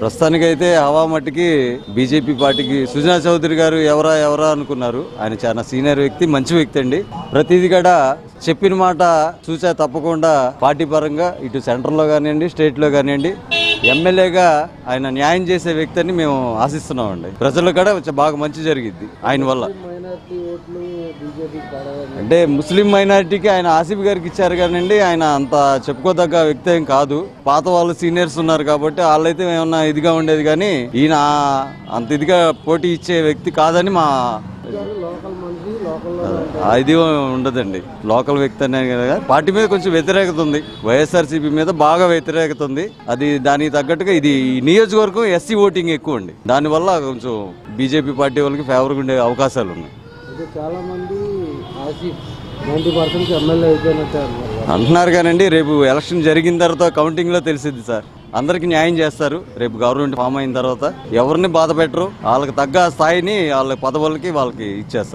ప్రస్తుతానికైతే హవా మట్టికి బీజేపీ పార్టీకి సుజనా చౌదరి గారు ఎవరా అనుకున్నారు. ఆయన చాలా సీనియర్ వ్యక్తి, మంచి వ్యక్తి అండి. ప్రతిదీ కూడా చెప్పిన మాట చూసా తప్పకుండా పార్టీ పరంగా ఇటు సెంట్రల్లో కానివ్వండి, స్టేట్లో కానివ్వండి ఎమ్మెల్యేగా ఆయన న్యాయం చేసే వ్యక్తి అని మేము ఆశిస్తున్నామండి. ప్రజలకు కూడా బాగా మంచి జరిగింది ఆయన వల్ల. అంటే ముస్లిం మైనారిటీకి ఆయన ఆసిఫ్ గారికి ఇచ్చారు కానండి, ఆయన అంత చెప్పుకోదగ్గ వ్యక్తి ఏం కాదు. పాత వాళ్ళు సీనియర్స్ ఉన్నారు కాబట్టి వాళ్ళైతే ఏమన్నా ఇదిగా ఉండేది, కానీ ఈయన అంత ఇదిగా పోటీ ఇచ్చే వ్యక్తి కాదని మా ఇది ఉండదండి. లోకల్ వ్యక్తి అనే కదా పార్టీ మీద కొంచెం వ్యతిరేకత ఉంది, వైఎస్ఆర్సీపీ మీద బాగా వ్యతిరేకత ఉంది. అది దానికి తగ్గట్టుగా ఇది నియోజకవర్గం ఎస్సీ ఓటింగ్ ఎక్కువ అండి. దానివల్ల కొంచెం బీజేపీ పార్టీ వాళ్ళకి ఫేవర్గా ఉండే అవకాశాలు ఉన్నాయి. చాలా మంది 90% ఎమ్మెల్యే అయిపోయినట్టే అంటున్నారు కానండి, రేపు ఎలక్షన్ జరిగిన తర్వాత కౌంటింగ్ లో తెలిసిద్ది సార్. అందరికి న్యాయం చేస్తారు. రేపు గవర్నమెంట్ ఫామ్ అయిన తర్వాత ఎవరిని బాధ పెట్టరు. వాళ్ళకి తగ్గ స్థాయిని వాళ్ళ పదవులకి వాళ్ళకి ఇచ్చేస్తారు.